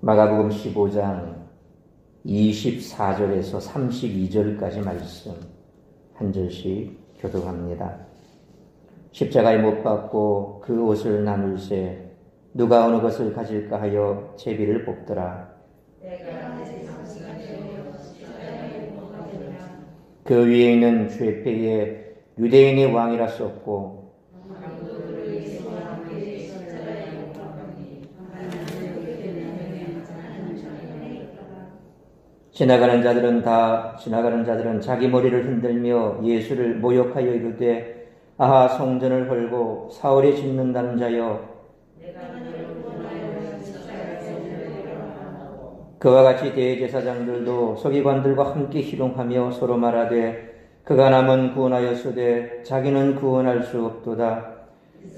마가복음 15장 24절에서 32절까지 말씀 한 절씩 교독합니다. 십자가에 못 박고 그 옷을 나눌세 누가 어느 것을 가질까 하여 제비를 뽑더라. 그 위에 있는 죄패에 유대인의 왕이라 썼고 지나가는 자들은 자기 머리를 흔들며 예수를 모욕하여 이르되 아하 성전을 헐고 사흘에 짓는다는 자여 그와 같이 대제사장들도 서기관들과 함께 희롱하며 서로 말하되 그가 남은 구원하였으되 자기는 구원할 수 없도다.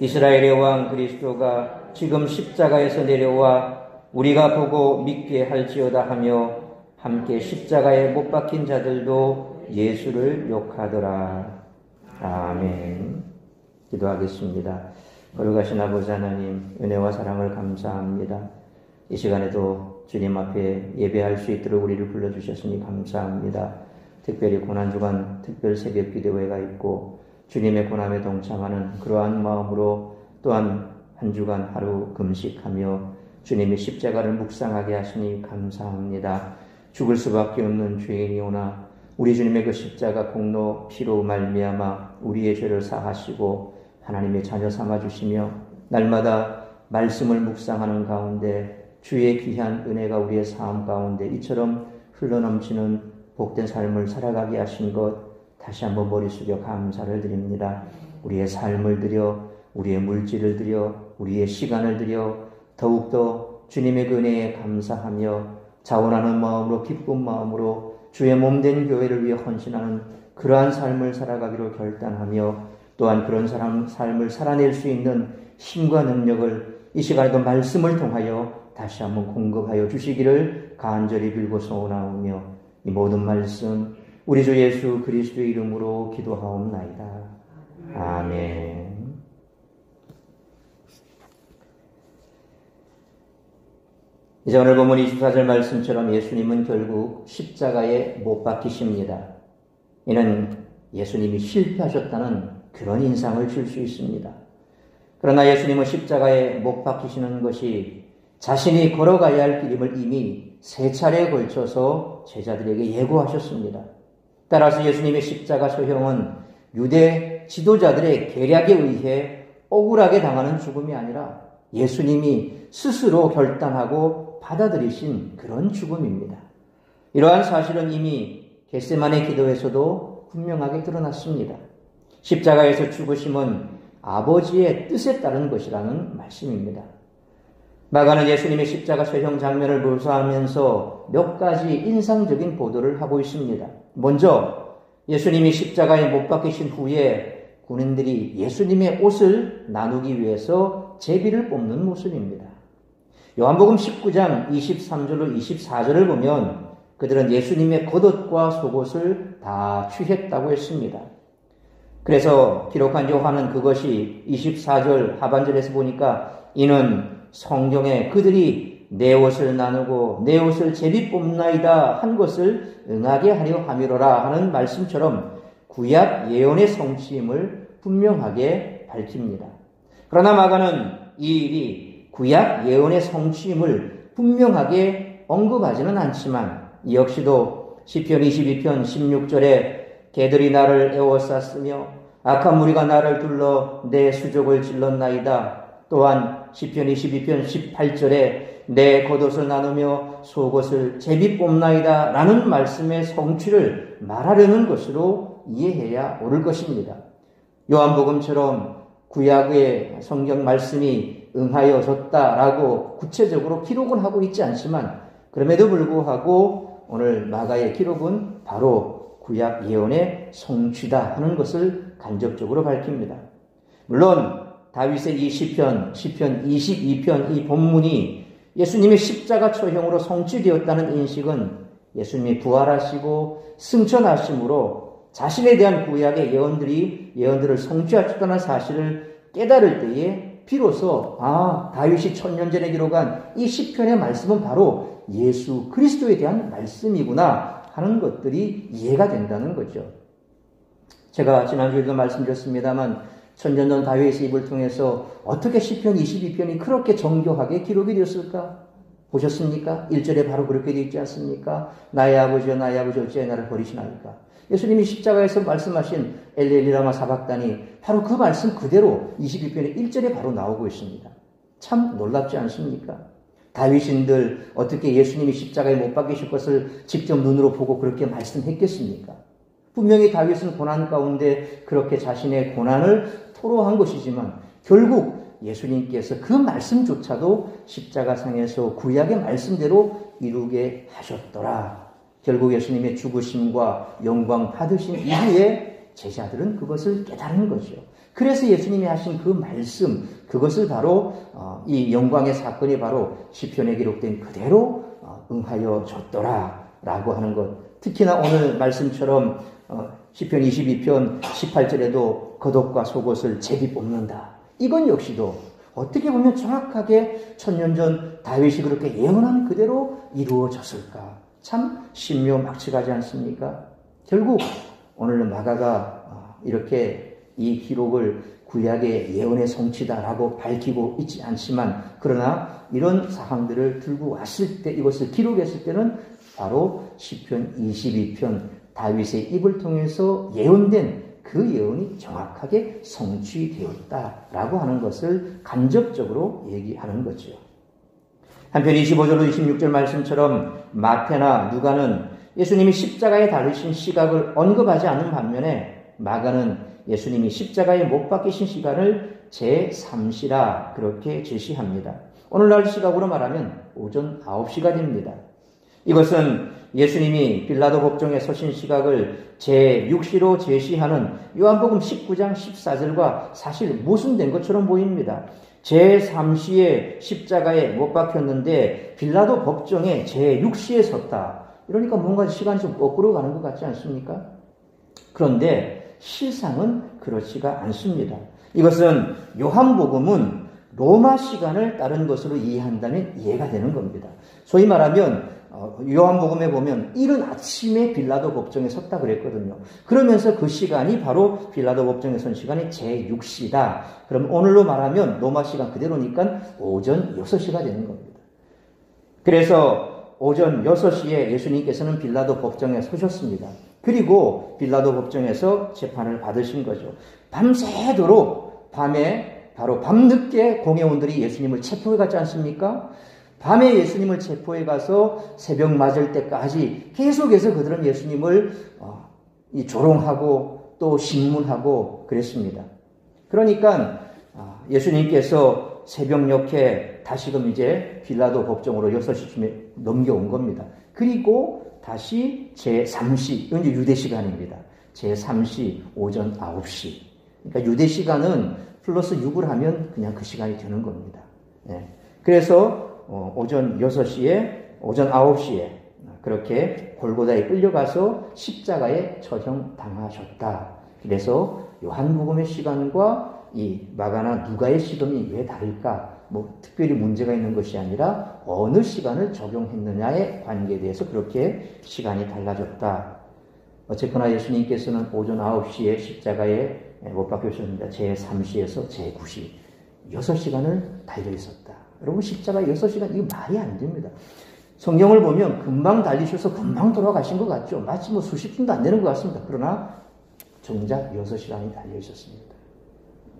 이스라엘의 왕 그리스도가 지금 십자가에서 내려와 우리가 보고 믿게 할지어다 하며 함께 십자가에 못 박힌 자들도 예수를 욕하더라. 아멘. 기도하겠습니다. 거룩하신 아버지 하나님, 은혜와 사랑을 감사합니다. 이 시간에도 주님 앞에 예배할 수 있도록 우리를 불러주셨으니 감사합니다. 특별히 고난주간 특별 새벽 기도회가 있고 주님의 고난에 동참하는 그러한 마음으로 또한 한 주간 하루 금식하며 주님의 십자가를 묵상하게 하시니 감사합니다. 죽을 수밖에 없는 죄인이오나 우리 주님의 그 십자가 공로 피로 말미암아 우리의 죄를 사하시고 하나님의 자녀 삼아주시며 날마다 말씀을 묵상하는 가운데 주의 귀한 은혜가 우리의 삶 가운데 이처럼 흘러넘치는 복된 삶을 살아가게 하신 것 다시 한번 머리 숙여 감사를 드립니다. 우리의 삶을 드려 우리의 물질을 드려 우리의 시간을 드려 더욱더 주님의 은혜에 감사하며 자원하는 마음으로 기쁜 마음으로 주의 몸된 교회를 위해 헌신하는 그러한 삶을 살아가기로 결단하며 또한 그런 삶을 살아낼 수 있는 힘과 능력을 이 시간에도 말씀을 통하여 다시 한번 공급하여 주시기를 간절히 빌고 소원하오며 이 모든 말씀 우리 주 예수 그리스도의 이름으로 기도하옵나이다. 아멘. 이제 오늘 본문 24절 말씀처럼 예수님은 결국 십자가에 못 박히십니다. 이는 예수님이 실패하셨다는 그런 인상을 줄 수 있습니다. 그러나 예수님은 십자가에 못 박히시는 것이 자신이 걸어가야 할 길임을 이미 3차례에 걸쳐서 제자들에게 예고하셨습니다. 따라서 예수님의 십자가 소형은 유대 지도자들의 계략에 의해 억울하게 당하는 죽음이 아니라 예수님이 스스로 결단하고 받아들이신 그런 죽음입니다. 이러한 사실은 이미 겟세마네 기도에서도 분명하게 드러났습니다. 십자가에서 죽으심은 아버지의 뜻에 따른 것이라는 말씀입니다. 마가는 예수님의 십자가 소형 장면을 묘사하면서 몇 가지 인상적인 보도를 하고 있습니다. 먼저 예수님이 십자가에 못 박히신 후에 군인들이 예수님의 옷을 나누기 위해서 제비를 뽑는 모습입니다. 요한복음 19장 23절로 24절을 보면 그들은 예수님의 겉옷과 속옷을 다 취했다고 했습니다. 그래서 기록한 요한은 그것이 24절 하반절에서 보니까 이는 성경에 그들이 내 옷을 나누고 내 옷을 제비 뽑나이다 한 것을 응하게 하려 함이로라 하는 말씀처럼 구약 예언의 성취임을 분명하게 밝힙니다. 그러나 마가는 이 일이 구약 예언의 성취임을 분명하게 언급하지는 않지만 이 역시도 시편 22편 16절에 개들이 나를 에워쌌으며 악한 무리가 나를 둘러 내 수족을 질렀나이다. 또한 시편 22편 18절에 내 겉옷을 나누며 속옷을 제비 뽑나이다 라는 말씀의 성취를 말하려는 것으로 이해해야 옳을 것입니다. 요한복음처럼 구약의 성경 말씀이 응하여졌다라고 구체적으로 기록은 하고 있지 않지만 그럼에도 불구하고 오늘 마가의 기록은 바로 구약 예언의 성취다 하는 것을 간접적으로 밝힙니다. 물론 다윗의 이 시편 22편 이 본문이 예수님의 십자가 처형으로 성취되었다는 인식은 예수님이 부활하시고 승천하심으로 자신에 대한 구약의 예언들을 성취하셨다는 사실을 깨달을 때에 비로소 다윗이 1000년 전에 기록한 이 시편의 말씀은 바로 예수 그리스도에 대한 말씀이구나 하는 것들이 이해가 된다는 거죠. 제가 지난주에도 말씀드렸습니다만 1000년 전 다윗의 입을 통해서 어떻게 시편 22편이 그렇게 정교하게 기록이 되었을까? 보셨습니까? 1절에 바로 그렇게 되어 있지 않습니까? 나의 아버지여 나의 아버지 어찌하여 나를 버리시나이까? 예수님이 십자가에서 말씀하신 엘리 라마 사박다니 바로 그 말씀 그대로 22편의 1절에 바로 나오고 있습니다. 참 놀랍지 않습니까? 다윗인들 어떻게 예수님이 십자가에 못 박히실 것을 직접 눈으로 보고 그렇게 말씀했겠습니까? 분명히 다윗은 고난 가운데 그렇게 자신의 고난을 토로한 것이지만 결국 예수님께서 그 말씀조차도 십자가상에서 구약의 말씀대로 이루게 하셨더라. 결국 예수님의 죽으심과 영광 받으신 이후에 제자들은 그것을 깨달은 거죠. 그래서 예수님이 하신 그 말씀, 그것을 바로 이 영광의 사건이 바로 시편에 기록된 그대로 응하여 줬더라 라고 하는 것. 특히나 오늘 말씀처럼 시편 22편 18절에도 겉옷과 속옷을 제비 뽑는다. 이건 역시도 어떻게 보면 정확하게 1000년 전 다윗이 그렇게 예언한 그대로 이루어졌을까? 참 신묘막측하지 않습니까? 결국 오늘 마가가 이렇게 이 기록을 구약의 예언의 성취다라고 밝히고 있지 않지만 그러나 이런 사항들을 들고 왔을 때 이것을 기록했을 때는 바로 시편 22편 다윗의 입을 통해서 예언된 그 예언이 정확하게 성취되었다라고 하는 것을 간접적으로 얘기하는 거죠. 한편 25절로 26절 말씀처럼 마태나 누가는 예수님이 십자가에 달리신 시각을 언급하지 않는 반면에 마가는 예수님이 십자가에 못 박히신 시간을 제3시라 그렇게 제시합니다. 오늘날 시각으로 말하면 오전 9시가 됩니다. 이것은 예수님이 빌라도 법정에 서신 시각을 제6시로 제시하는 요한복음 19장 14절과 사실 모순된 것처럼 보입니다. 제3시에 십자가에 못 박혔는데 빌라도 법정에 제6시에 섰다. 이러니까 뭔가 시간이 좀 거꾸로 가는 것 같지 않습니까? 그런데 실상은 그렇지가 않습니다. 이것은 요한복음은 로마 시간을 따른 것으로 이해한다면 이해가 되는 겁니다. 소위 말하면 요한복음에 보면 이른 아침에 빌라도 법정에 섰다 그랬거든요. 그러면서 그 시간이 바로 빌라도 법정에 선 시간이 제6시다. 그럼 오늘로 말하면 로마 시간 그대로니까 오전 6시가 되는 겁니다. 그래서 오전 6시에 예수님께서는 빌라도 법정에 서셨습니다. 그리고 빌라도 법정에서 재판을 받으신 거죠. 밤새도록 밤에 바로 밤늦게 공회원들이 예수님을 체포해 갔지 않습니까? 밤에 예수님을 체포해 가서 새벽 맞을 때까지 계속해서 그들은 예수님을 조롱하고 또 신문하고 그랬습니다. 그러니까 예수님께서 새벽녘에 다시금 이제 빌라도 법정으로 6시쯤에 넘겨온 겁니다. 그리고 다시 제3시, 이건 이제 유대 시간입니다. 제3시 오전 9시. 그러니까 유대 시간은 플러스 6을 하면 그냥 그 시간이 되는 겁니다. 네. 그래서 오전 6시에, 오전 9시에 그렇게 골고다에 끌려가서 십자가에 처형당하셨다. 그래서 요한복음의 시간과 이 마가나 누가의 시간이 왜 다를까? 특별히 문제가 있는 것이 아니라 어느 시간을 적용했느냐의 관계에 대해서 그렇게 시간이 달라졌다. 어쨌거나 예수님께서는 오전 9시에 십자가에 못 박히셨습니다. 제3시에서 제9시. 6시간을 달려 있었다. 여러분 십자가 6시간 이거 말이 안 됩니다. 성경을 보면 금방 달리셔서 금방 돌아가신 것 같죠. 마치 수십 분도 안 되는 것 같습니다. 그러나 정작 6시간이 달려 있었습니다.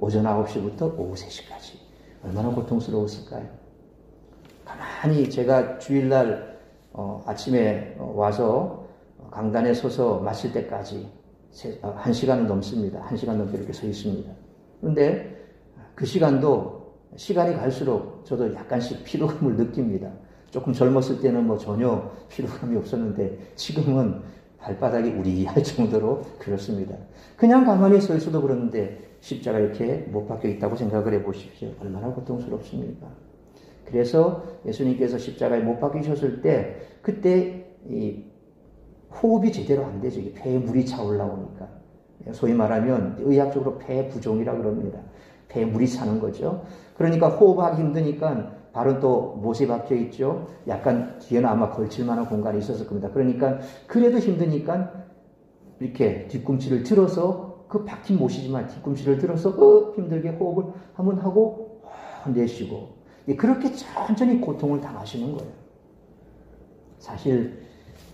오전 9시부터 오후 3시까지. 얼마나 고통스러웠을까요? 가만히 제가 주일날 아침에 와서 강단에 서서 마실 때까지 1시간은 넘습니다. 1시간 넘게 이렇게 서 있습니다. 그런데 그 시간도 시간이 갈수록 저도 약간씩 피로감을 느낍니다. 조금 젊었을 때는 전혀 피로감이 없었는데 지금은 발바닥이 우리할 정도로 그렇습니다. 그냥 가만히 서 있어도 그러는데 십자가 이렇게 못 박혀 있다고 생각을 해보십시오. 얼마나 고통스럽습니까? 그래서 예수님께서 십자가에 못 박히셨을 때 그때 이 호흡이 제대로 안 되죠. 폐에 물이 차 올라오니까. 소위 말하면 의학적으로 폐 부종이라고 그럽니다. 배에 물이 차는 거죠. 그러니까 호흡하기 힘드니까 발은 또 못에 박혀 있죠. 약간 뒤에는 아마 걸칠 만한 공간이 있었을 겁니다. 그러니까 그래도 힘드니까 이렇게 뒤꿈치를 들어서 그 박힌 못이지만 뒤꿈치를 들어서 힘들게 호흡을 한번 하고 내쉬고 그렇게 천천히 고통을 당하시는 거예요. 사실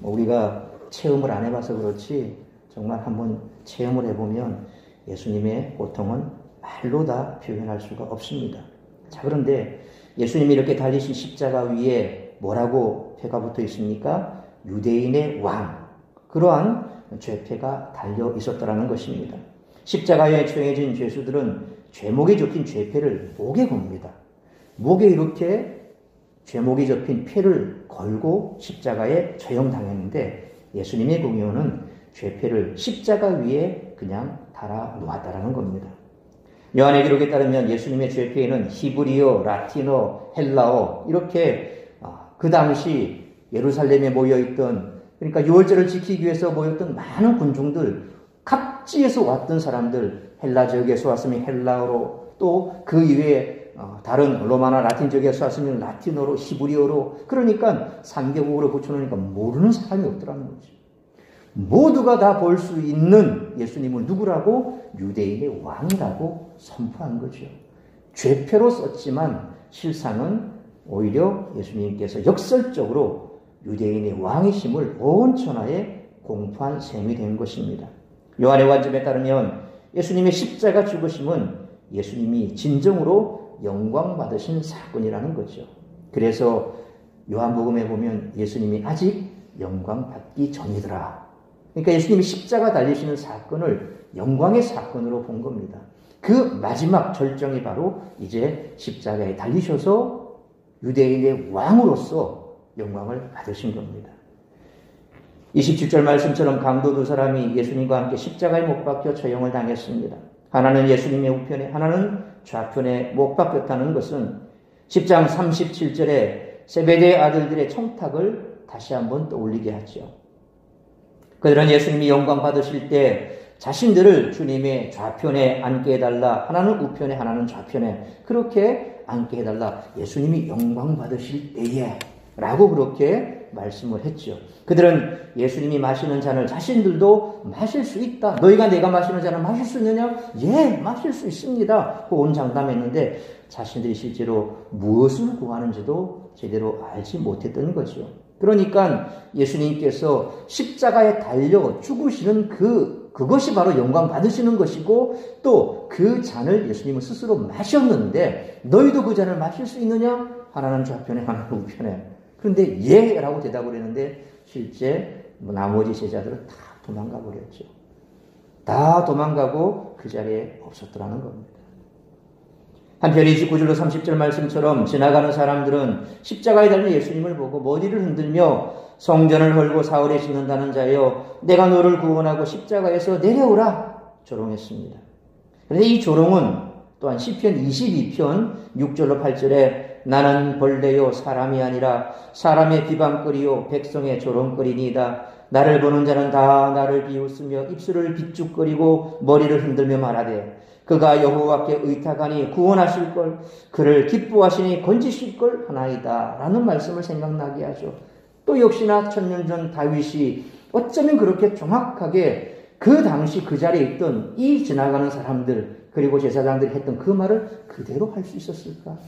우리가 체험을 안 해봐서 그렇지 정말 한번 체험을 해보면 예수님의 고통은 말로 다 표현할 수가 없습니다. 자, 그런데 예수님이 이렇게 달리신 십자가 위에 뭐라고 표가 붙어 있습니까? 유대인의 왕. 그러한 죄패가 달려 있었더라는 것입니다. 십자가에 처해진 죄수들은 죄목이 적힌 죄패를 목에 겁니다. 목에 이렇게 죄목이 접힌 패를 걸고 십자가에 처형당했는데 예수님의 공의원은 죄패를 십자가 위에 그냥 달아 놓았다라는 겁니다. 요한의 기록에 따르면 예수님의 죄패에는 히브리어, 라틴어, 헬라어 이렇게 그 당시 예루살렘에 모여있던 그러니까 유월절을 지키기 위해서 모였던 많은 군중들 각지에서 왔던 사람들 헬라 지역에서 왔으면 헬라어로 또 그 이외에 다른 로마나 라틴 지역에서 왔으면 라틴어로 히브리어로 그러니까 3개국어로 붙여놓으니까 모르는 사람이 없더라는 거죠. 모두가 다 볼 수 있는 예수님을 누구라고? 유대인의 왕이라고 선포한 거죠. 죄패로 썼지만 실상은 오히려 예수님께서 역설적으로 유대인의 왕이심을 온 천하에 공포한 셈이 된 것입니다. 요한의 관점에 따르면 예수님의 십자가 죽으심은 예수님이 진정으로 영광 받으신 사건이라는 거죠. 그래서 요한복음에 보면 예수님이 아직 영광 받기 전이더라. 그러니까 예수님이 십자가 달리시는 사건을 영광의 사건으로 본 겁니다. 그 마지막 절정이 바로 이제 십자가에 달리셔서 유대인의 왕으로서 영광을 받으신 겁니다. 27절 말씀처럼 강도 두 사람이 예수님과 함께 십자가에 못 박혀 처형을 당했습니다. 하나는 예수님의 우편에 하나는 좌편에 못 박혔다는 것은 10장 37절에 세베대의 아들들의 청탁을 다시 한번 떠올리게 하죠. 그들은 예수님이 영광 받으실 때 자신들을 주님의 좌편에 앉게 해달라. 하나는 우편에 하나는 좌편에 그렇게 앉게 해달라. 예수님이 영광 받으실 때에 라고 그렇게 말씀을 했죠. 그들은 예수님이 마시는 잔을 자신들도 마실 수 있다. 너희가 내가 마시는 잔을 마실 수 있느냐? 예, 마실 수 있습니다. 온 장담했는데 자신들이 실제로 무엇을 구하는지도 제대로 알지 못했던 거죠. 그러니까 예수님께서 십자가에 달려 죽으시는 그것이 바로 영광 받으시는 것이고 또 그 잔을 예수님은 스스로 마셨는데 너희도 그 잔을 마실 수 있느냐? 하나는 좌편에 하나는 우편에. 그런데 예 라고 대답을 했는데 실제 나머지 제자들은 다 도망가 버렸죠. 다 도망가고 그 자리에 없었더라는 겁니다. 한편 29절로 30절 말씀처럼 지나가는 사람들은 십자가에 달린 예수님을 보고 머리를 흔들며 성전을 헐고 사흘에 씻는다는 자여 내가 너를 구원하고 십자가에서 내려오라 조롱했습니다. 그런데 이 조롱은 또한 시편 22편 6절로 8절에 나는 벌레요 사람이 아니라 사람의 비방거리요 백성의 조롱거리니이다. 나를 보는 자는 다 나를 비웃으며 입술을 비죽거리고 머리를 흔들며 말하되 그가 여호와께 의탁하니 구원하실 걸 그를 기뻐하시니 건지실 걸 하나이다 라는 말씀을 생각나게 하죠. 또 역시나 천년 전 다윗이 어쩌면 그렇게 정확하게 그 당시 그 자리에 있던 이 지나가는 사람들 그리고 제사장들이 했던 그 말을 그대로 할 수 있었을까?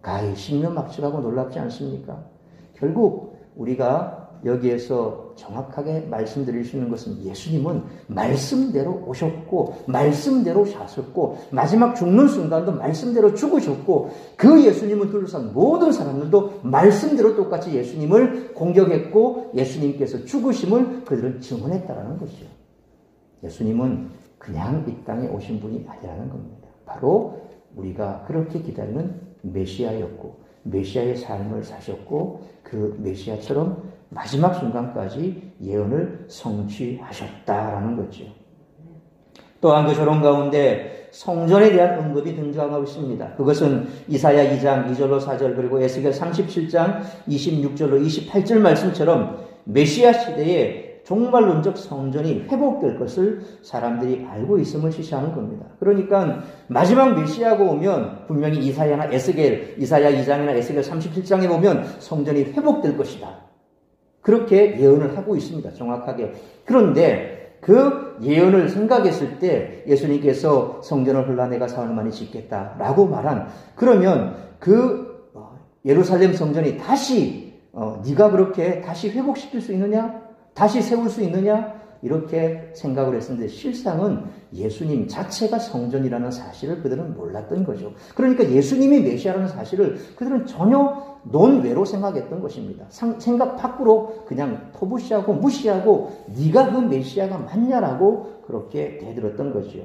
가히 신명막측하고 놀랍지 않습니까? 결국 우리가 여기에서 정확하게 말씀드릴 수 있는 것은 예수님은 말씀대로 오셨고 말씀대로 사셨고 마지막 죽는 순간도 말씀대로 죽으셨고 그 예수님을 둘러싼 모든 사람들도 말씀대로 똑같이 예수님을 공격했고 예수님께서 죽으심을 그들은 증언했다라는 것이죠. 예수님은 그냥 이 땅에 오신 분이 아니라는 겁니다. 바로 우리가 그렇게 기다리는 메시아였고 메시아의 삶을 사셨고 그 메시아처럼 마지막 순간까지 예언을 성취하셨다라는 거죠. 또한 그 조롱 가운데 성전에 대한 언급이 등장하고 있습니다. 그것은 이사야 2장 2절로 4절 그리고 에스겔 37장 26절로 28절 말씀처럼 메시아 시대에 종말론적 성전이 회복될 것을 사람들이 알고 있음을 시사하는 겁니다. 그러니까 마지막 메시아가 오면 분명히 이사야 2장이나 에스겔 37장에 보면 성전이 회복될 것이다. 그렇게 예언을 하고 있습니다. 정확하게. 그런데 그 예언을 생각했을 때 예수님께서 성전을 헐라 내가 사흘 만에 짓겠다라고 말한, 그러면 그 예루살렘 성전이 다시 네가 그렇게 다시 회복시킬 수 있느냐? 다시 세울 수 있느냐? 이렇게 생각을 했었는데 실상은 예수님 자체가 성전이라는 사실을 그들은 몰랐던 거죠. 그러니까 예수님이 메시아라는 사실을 그들은 전혀 논외로 생각했던 것입니다. 생각 밖으로 그냥 터부시하고 무시하고 네가 그 메시아가 맞냐라고 그렇게 대들었던 거죠.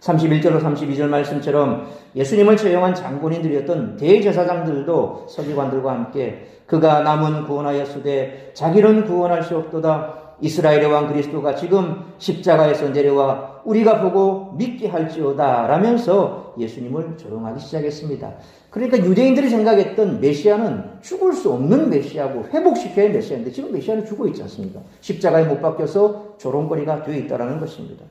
31절로 32절 말씀처럼 예수님을 처형한 장본인들이었던 대제사장들도 서기관들과 함께 그가 남은 구원하였으되 자기는 구원할 수 없도다. 이스라엘의 왕 그리스도가 지금 십자가에서 내려와 우리가 보고 믿게 할지어다 라면서 예수님을 조롱하기 시작했습니다. 그러니까 유대인들이 생각했던 메시아는 죽을 수 없는 메시아고 회복시켜야 할 메시아인데 지금 메시아는 죽어 있지 않습니까? 십자가에 못 박혀서 조롱거리가 되어 있다는 것입니다.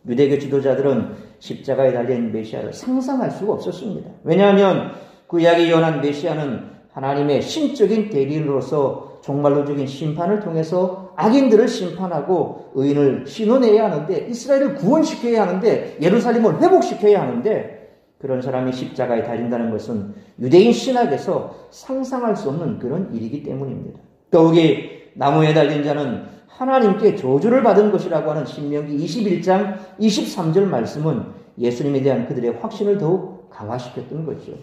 유대교 지도자들은 십자가에 달린 메시아를 상상할 수가 없었습니다. 왜냐하면 구약이 예언한 메시아는 하나님의 신적인 대리인으로서 종말론적인 심판을 통해서 악인들을 심판하고 의인을 신원해야 하는데 이스라엘을 구원시켜야 하는데 예루살렘을 회복시켜야 하는데 그런 사람이 십자가에 달린다는 것은 유대인 신학에서 상상할 수 없는 그런 일이기 때문입니다. 더욱이 나무에 달린 자는 하나님께 저주를 받은 것이라고 하는 신명기 21장 23절 말씀은 예수님에 대한 그들의 확신을 더욱 강화시켰던 거죠.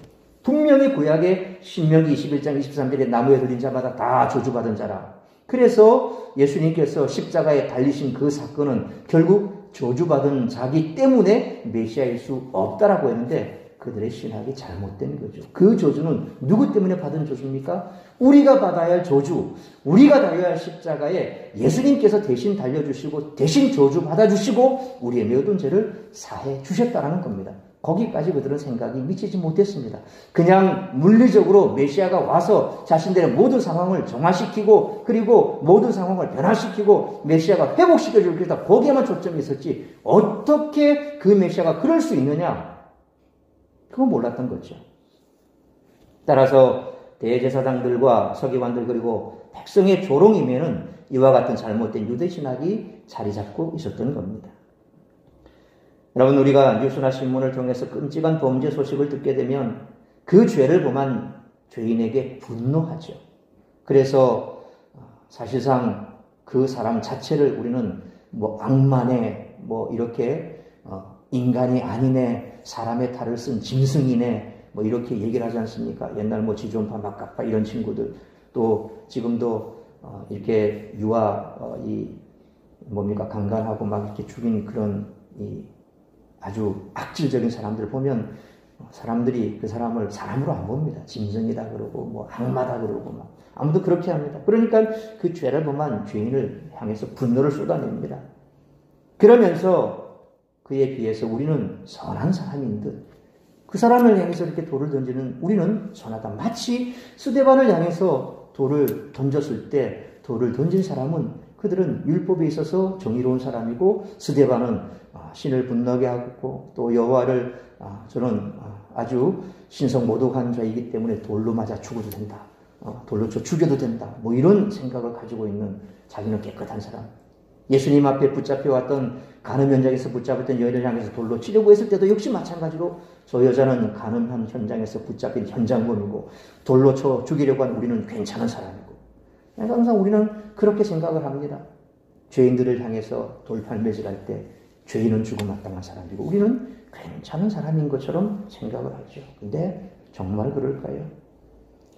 분명히 구약의 신명기 21장 23절에 나무에 달린 자마다 다 저주받은 자라. 그래서 예수님께서 십자가에 달리신 그 사건은 결국 저주받은 자기 때문에 메시아일 수 없다라고 했는데 그들의 신학이 잘못된 거죠. 그 저주는 누구 때문에 받은 저주입니까? 우리가 받아야 할 저주, 우리가 달려야 할 십자가에 예수님께서 대신 달려주시고 대신 저주 받아주시고 우리의 모든 죄를 사해 주셨다라는 겁니다. 거기까지 그들은 생각이 미치지 못했습니다. 그냥 물리적으로 메시아가 와서 자신들의 모든 상황을 정화시키고 그리고 모든 상황을 변화시키고 메시아가 회복시켜 줄 것이다. 거기에만 초점이 있었지 어떻게 그 메시아가 그럴 수 있느냐? 그건 몰랐던 거죠. 따라서 대제사장들과 서기관들 그리고 백성의 조롱이면은 이와 같은 잘못된 유대신학이 자리 잡고 있었던 겁니다. 여러분 우리가 뉴스나 신문을 통해서 끔찍한 범죄 소식을 듣게 되면 그 죄를 범한 죄인에게 분노하죠. 그래서 사실상 그 사람 자체를 우리는 악마네 이렇게 인간이 아니네 사람의 탈을 쓴 짐승이네 이렇게 얘기를 하지 않습니까? 옛날 지존파 막가파 이런 친구들 또 지금도 이렇게 유아 강간하고 막 이렇게 죽인 그런 아주 악질적인 사람들을 보면 사람들이 그 사람을 사람으로 안 봅니다. 짐승이다 그러고 악마다 그러고 아무도 그렇게 합니다. 그러니까 그 죄를 범한 죄인을 향해서 분노를 쏟아냅니다. 그러면서 그에 비해서 우리는 선한 사람인 듯 그 사람을 향해서 이렇게 돌을 던지는 우리는 선하다. 마치 스데반을 향해서 돌을 던졌을 때 돌을 던진 사람은 그들은 율법에 있어서 정의로운 사람이고 스데반은 신을 분노하게 하고 또 여호와를 저는 아주 신성모독한 자이기 때문에 돌로 맞아 죽어도 된다. 돌로 죽여도 된다. 이런 생각을 가지고 있는 자기는 깨끗한 사람. 예수님 앞에 붙잡혀왔던 간음 현장에서 붙잡혔던 여인을 향해서 돌로 치려고 했을 때도 역시 마찬가지로 저 여자는 간음한 현장에서 붙잡힌 현장범이고 돌로 쳐 죽이려고 한 우리는 괜찮은 사람이고 항상 우리는 그렇게 생각을 합니다. 죄인들을 향해서 돌팔매질할 때 죄인은 죽음 마땅한 사람이고 우리는 괜찮은 사람인 것처럼 생각을 하죠. 근데 정말 그럴까요?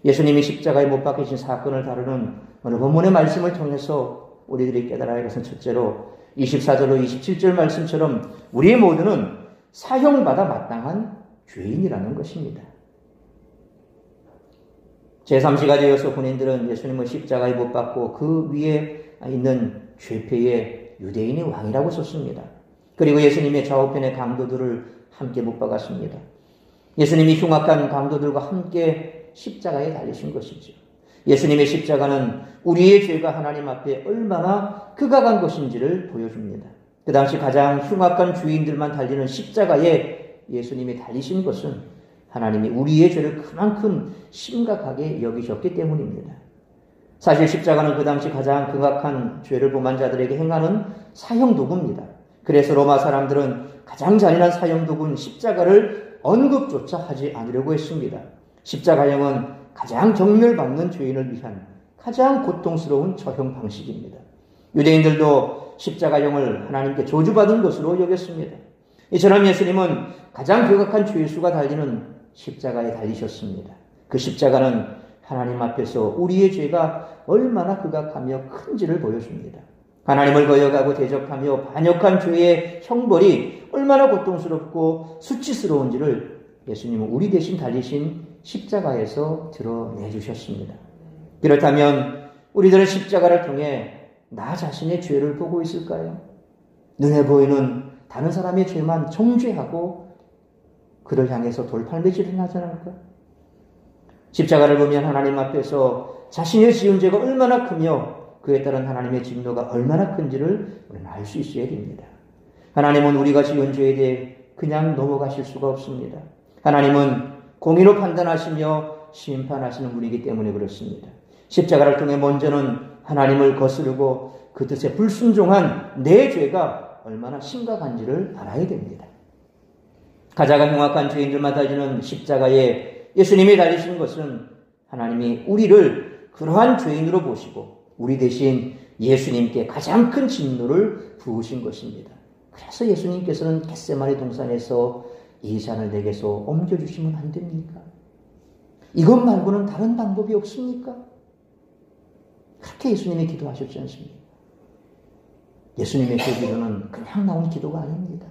예수님이 십자가에 못 박히신 사건을 다루는 오늘 본문의 말씀을 통해서 우리들이 깨달아야 할 것은 첫째로 24절로 27절 말씀처럼 우리 모두는 사형받아 마땅한 죄인이라는 것입니다. 제3시가 되어서 군인들은 예수님을 십자가에 못 박고 그 위에 있는 죄패의 유대인의 왕이라고 썼습니다. 그리고 예수님의 좌우편의 강도들을 함께 못 박았습니다. 예수님이 흉악한 강도들과 함께 십자가에 달리신 것이죠. 예수님의 십자가는 우리의 죄가 하나님 앞에 얼마나 극악한 것인지를 보여줍니다. 그 당시 가장 흉악한 죄인들만 달리는 십자가에 예수님이 달리신 것은 하나님이 우리의 죄를 그만큼 심각하게 여기셨기 때문입니다. 사실 십자가는 그 당시 가장 극악한 죄를 범한 자들에게 행하는 사형도구입니다. 그래서 로마 사람들은 가장 잔인한 사형도구인 십자가를 언급조차 하지 않으려고 했습니다. 십자가형은 가장 경멸받는 죄인을 위한 가장 고통스러운 처형 방식입니다. 유대인들도 십자가형을 하나님께 저주받은 것으로 여겼습니다. 이처럼 예수님은 가장 극악한 죄수가 달리는 십자가에 달리셨습니다. 그 십자가는 하나님 앞에서 우리의 죄가 얼마나 극악하며 큰지를 보여줍니다. 하나님을 거역하고 대적하며 반역한 죄의 형벌이 얼마나 고통스럽고 수치스러운지를 예수님은 우리 대신 달리신 십자가에서 드러내주셨습니다. 그렇다면 우리들은 십자가를 통해 나 자신의 죄를 보고 있을까요? 눈에 보이는 다른 사람의 죄만 정죄하고 그를 향해서 돌팔매질을 하지 않을까? 십자가를 보면 하나님 앞에서 자신의 지은 죄가 얼마나 크며 그에 따른 하나님의 진노가 얼마나 큰지를 우리는 알 수 있어야 됩니다. 하나님은 우리가 지은 죄에 대해 그냥 넘어가실 수가 없습니다. 하나님은 공의로 판단하시며 심판하시는 분이기 때문에 그렇습니다. 십자가를 통해 먼저는 하나님을 거스르고 그 뜻에 불순종한 내 죄가 얼마나 심각한지를 알아야 됩니다. 가장 흉악한 죄인들만 달리는 십자가에 예수님이 달리신 것은 하나님이 우리를 그러한 죄인으로 보시고 우리 대신 예수님께 가장 큰 진노를 부으신 것입니다. 그래서 예수님께서는 겟세마네 동산에서 이 잔을 내게서 옮겨주시면 안 됩니까? 이것 말고는 다른 방법이 없습니까? 그렇게 예수님이 기도하셨지 않습니까? 예수님의 그 기도는 그냥 나온 기도가 아닙니다.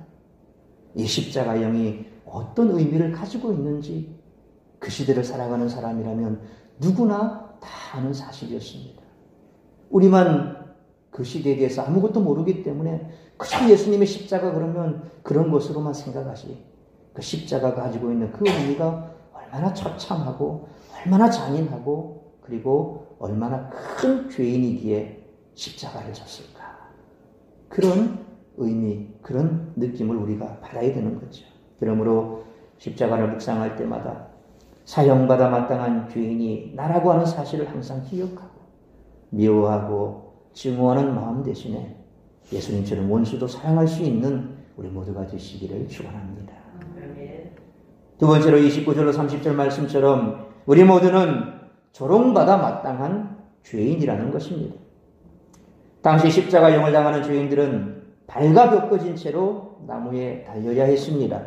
이 십자가형이 어떤 의미를 가지고 있는지 그 시대를 살아가는 사람이라면 누구나 다 아는 사실이었습니다. 우리만 그 시대에 대해서 아무것도 모르기 때문에 그저 예수님의 십자가 그러면 그런 것으로만 생각하시. 그 십자가가 가지고 있는 그 의미가 얼마나 처참하고 얼마나 잔인하고 그리고 얼마나 큰 죄인이기에 십자가를 졌을까. 그런 의미, 그런 느낌을 우리가 받아야 되는 거죠. 그러므로 십자가를 묵상할 때마다 사형받아 마땅한 죄인이 나라고 하는 사실을 항상 기억하고 미워하고 증오하는 마음 대신에 예수님처럼 원수도 사랑할 수 있는 우리 모두가 되시기를 축원합니다. 두 번째로 29절로 30절 말씀처럼 우리 모두는 조롱받아 마땅한 죄인이라는 것입니다. 당시 십자가형을 당하는 죄인들은 발가벗겨진 채로 나무에 달려야 했습니다.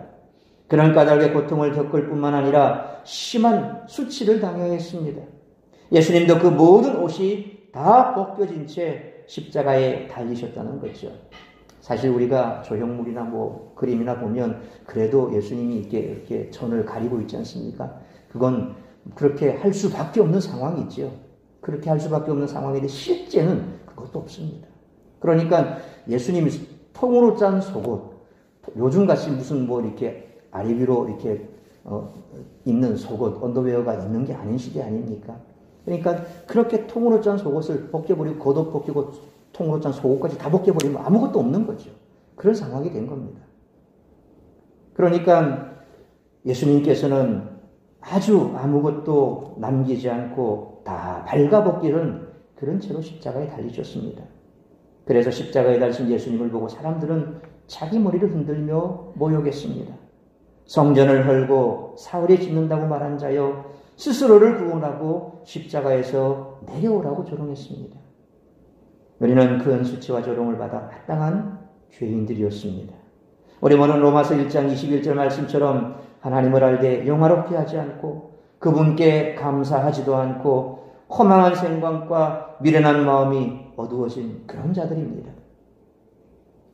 그런 까닭의 고통을 겪을 뿐만 아니라 심한 수치를 당해야 했습니다. 예수님도 그 모든 옷이 다 벗겨진 채 십자가에 달리셨다는 거죠. 사실 우리가 조형물이나 그림이나 보면 그래도 예수님이 이렇게 전을 가리고 있지 않습니까? 그건 그렇게 할 수밖에 없는 상황이죠. 그렇게 할 수밖에 없는 상황인데 실제는 그것도 없습니다. 그러니까 예수님이 통으로 짠 속옷, 요즘같이 무슨 이렇게 아리비로 이렇게 입는 속옷, 언더웨어가 있는 게 아닌 시대 아닙니까? 그러니까 그렇게 통으로 짠 속옷을 벗겨버리고 겉옷 벗기고 통으로 짠 속옷까지 다 벗겨버리면 아무것도 없는 거죠. 그런 상황이 된 겁니다. 그러니까 예수님께서는 아주 아무것도 남기지 않고 다 발가벗기는 그런 채로 십자가에 달리셨습니다. 그래서 십자가에 달리신 예수님을 보고 사람들은 자기 머리를 흔들며 모욕했습니다. 성전을 헐고 사흘에 짓는다고 말한 자여 스스로를 구원하고 십자가에서 내려오라고 조롱했습니다. 우리는 큰 수치와 조롱을 받아 마땅한 죄인들이었습니다. 우리 모는 로마서 1장 21절 말씀처럼 하나님을 알되 영화롭게 하지 않고 그분께 감사하지도 않고 허망한 생각과 미련한 마음이 어두워진 그런 자들입니다.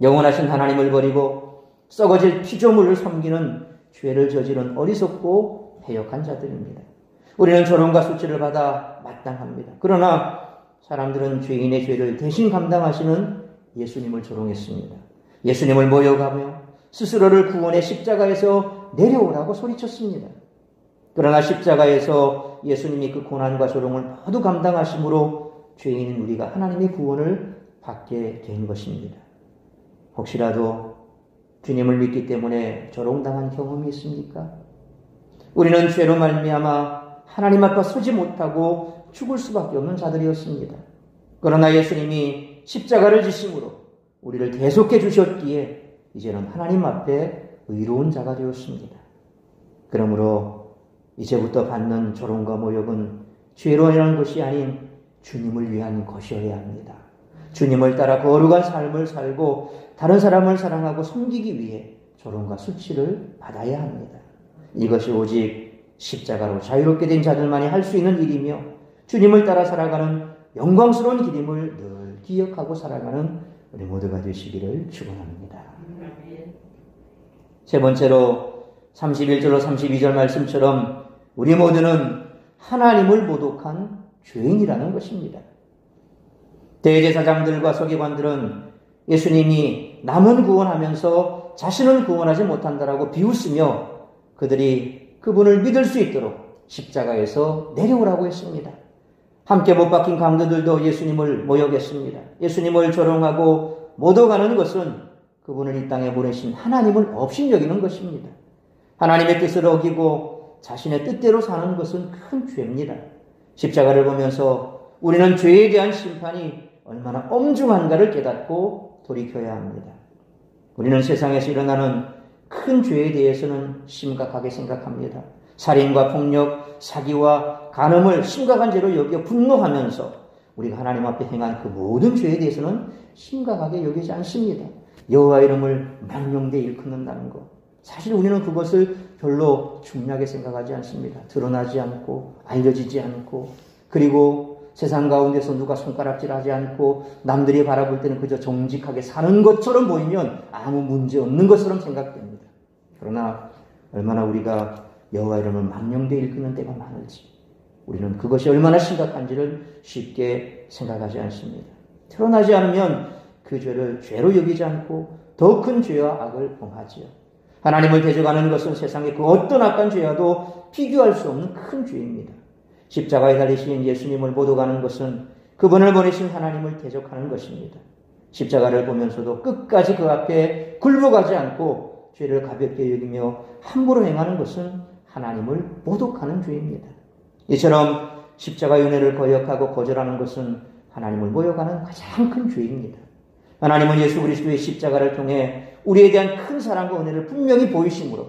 영원하신 하나님을 버리고 썩어질 피조물을 섬기는 죄를 저지른 어리석고 패역한 자들입니다. 우리는 조롱과 수치를 받아 마땅합니다. 그러나 사람들은 죄인의 죄를 대신 감당하시는 예수님을 조롱했습니다. 예수님을 모욕하며 스스로를 구원의 십자가에서 내려오라고 소리쳤습니다. 그러나 십자가에서 예수님이 그 고난과 조롱을 모두 감당하심으로 죄인인 우리가 하나님의 구원을 받게 된 것입니다. 혹시라도 주님을 믿기 때문에 조롱당한 경험이 있습니까? 우리는 죄로 말미암아 하나님 앞에 서지 못하고 죽을 수밖에 없는 자들이었습니다. 그러나 예수님이 십자가를 지심으로 우리를 대속해 주셨기에 이제는 하나님 앞에 의로운 자가 되었습니다. 그러므로 이제부터 받는 조롱과 모욕은 죄로 인한 것이 아닌 주님을 위한 것이어야 합니다. 주님을 따라 거룩한 삶을 살고 다른 사람을 사랑하고 섬기기 위해 조롱과 수치를 받아야 합니다. 이것이 오직 십자가로 자유롭게 된 자들만이 할 수 있는 일이며 주님을 따라 살아가는 영광스러운 길임을 늘 기억하고 살아가는 우리 모두가 되시기를 축원합니다. 세 번째로 31절로 32절 말씀처럼 우리 모두는 하나님을 모독한 죄인이라는 것입니다. 대제사장들과 서기관들은 예수님이 남은 구원하면서 자신은 구원하지 못한다라고 비웃으며 그들이 그분을 믿을 수 있도록 십자가에서 내려오라고 했습니다. 함께 못 박힌 강도들도 예수님을 모욕했습니다. 예수님을 조롱하고 모독하는 것은 그분을 이 땅에 보내신 하나님을 업신여기는 것입니다. 하나님의 뜻을 어기고 자신의 뜻대로 사는 것은 큰 죄입니다. 십자가를 보면서 우리는 죄에 대한 심판이 얼마나 엄중한가를 깨닫고 돌이켜야 합니다. 우리는 세상에서 일어나는 큰 죄에 대해서는 심각하게 생각합니다. 살인과 폭력, 사기와 간음을 심각한 죄로 여겨 분노하면서 우리가 하나님 앞에 행한 그 모든 죄에 대해서는 심각하게 여기지 않습니다. 여호와 이름을 망령되이 일컫는다는 것. 사실 우리는 그것을 별로 중요하게 생각하지 않습니다. 드러나지 않고 알려지지 않고 그리고 세상 가운데서 누가 손가락질하지 않고 남들이 바라볼 때는 그저 정직하게 사는 것처럼 보이면 아무 문제 없는 것처럼 생각됩니다. 그러나 얼마나 우리가 여호와 이름을 망령되이 일컫는 때가 많을지 우리는 그것이 얼마나 심각한지를 쉽게 생각하지 않습니다. 드러나지 않으면 그 죄를 죄로 여기지 않고 더 큰 죄와 악을 범하지요. 하나님을 대적하는 것은 세상의 그 어떤 악한 죄와도 비교할 수 없는 큰 죄입니다. 십자가에 달리신 예수님을 모독하는 것은 그분을 보내신 하나님을 대적하는 것입니다. 십자가를 보면서도 끝까지 그 앞에 굴복하지 않고 죄를 가볍게 여기며 함부로 행하는 것은 하나님을 모독하는 죄입니다. 이처럼 십자가의 은혜를 거역하고 거절하는 것은 하나님을 모욕하는 가장 큰 죄입니다. 하나님은 예수 그리스도의 십자가를 통해 우리에 대한 큰 사랑과 은혜를 분명히 보이심으로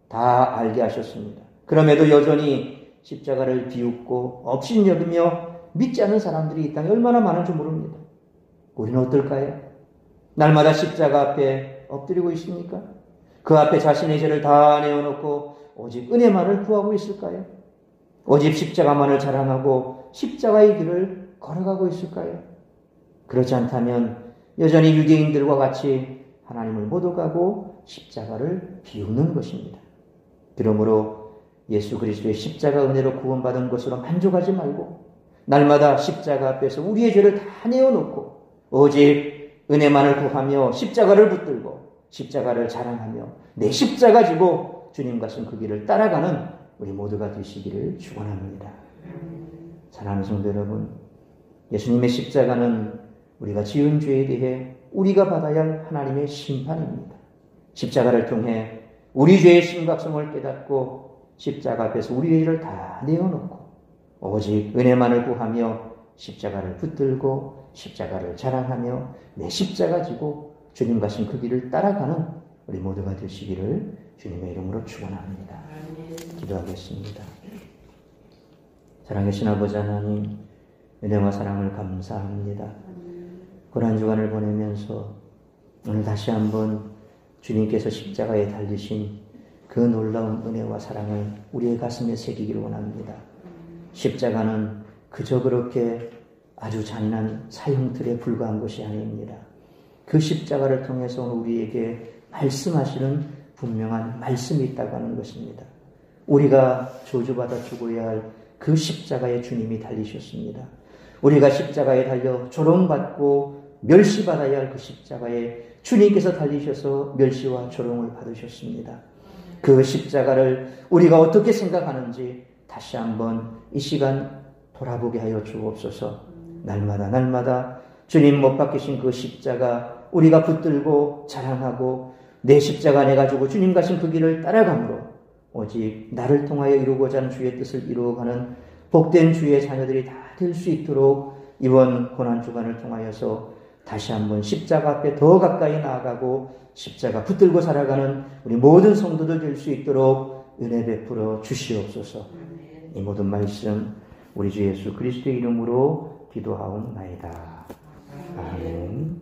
다 알게 하셨습니다. 그럼에도 여전히 십자가를 비웃고 업신여기며 믿지 않는 사람들이 이 땅에 얼마나 많은지 모릅니다. 우리는 어떨까요? 날마다 십자가 앞에 엎드리고 있습니까? 그 앞에 자신의 죄를 다 내어놓고 오직 은혜만을 구하고 있을까요? 오직 십자가만을 자랑하고 십자가의 길을 걸어가고 있을까요? 그렇지 않다면 여전히 유대인들과 같이 하나님을 모독하고 십자가를 비우는 것입니다. 그러므로 예수 그리스도의 십자가 은혜로 구원받은 것으로 만족하지 말고 날마다 십자가 앞에서 우리의 죄를 다 내어놓고 오직 은혜만을 구하며 십자가를 붙들고 십자가를 자랑하며 내 십자가 지고 주님 가신 그 길을 따라가는 우리 모두가 되시기를 축원합니다. 사랑하는 성도 여러분, 예수님의 십자가는 우리가 지은 죄에 대해 우리가 받아야 할 하나님의 심판입니다. 십자가를 통해 우리 죄의 심각성을 깨닫고 십자가 앞에서 우리의 죄를 다 내어놓고 오직 은혜만을 구하며 십자가를 붙들고 십자가를 자랑하며 내 십자가 지고 주님 가신 그 길을 따라가는 우리 모두가 되시기를 주님의 이름으로 축원합니다. 기도하겠습니다. 사랑하신 아버지 하나님, 은혜와 사랑을 감사합니다. 고난 주간을 보내면서 오늘 다시 한번 주님께서 십자가에 달리신 그 놀라운 은혜와 사랑을 우리의 가슴에 새기기를 원합니다. 십자가는 그저 그렇게 아주 잔인한 사형틀에 불과한 것이 아닙니다. 그 십자가를 통해서 우리에게 말씀하시는 분명한 말씀이 있다고 하는 것입니다. 우리가 저주받아 죽어야 할 그 십자가에 주님이 달리셨습니다. 우리가 십자가에 달려 조롱받고 멸시받아야 할 그 십자가에 주님께서 달리셔서 멸시와 조롱을 받으셨습니다. 그 십자가를 우리가 어떻게 생각하는지 다시 한번 이 시간 돌아보게 하여 주옵소서. 날마다 주님 못 박히신 그 십자가 우리가 붙들고 자랑하고 내 십자가 내가 지고 주님 가신 그 길을 따라감으로 오직 나를 통하여 이루고자 하는 주의 뜻을 이루어가는 복된 주의 자녀들이 다 될 수 있도록 이번 고난주간을 통하여서 다시 한번 십자가 앞에 더 가까이 나아가고 십자가 붙들고 살아가는 우리 모든 성도들 될 수 있도록 은혜 베풀어 주시옵소서. 이 모든 말씀 우리 주 예수 그리스도의 이름으로 기도하옵나이다. 아멘.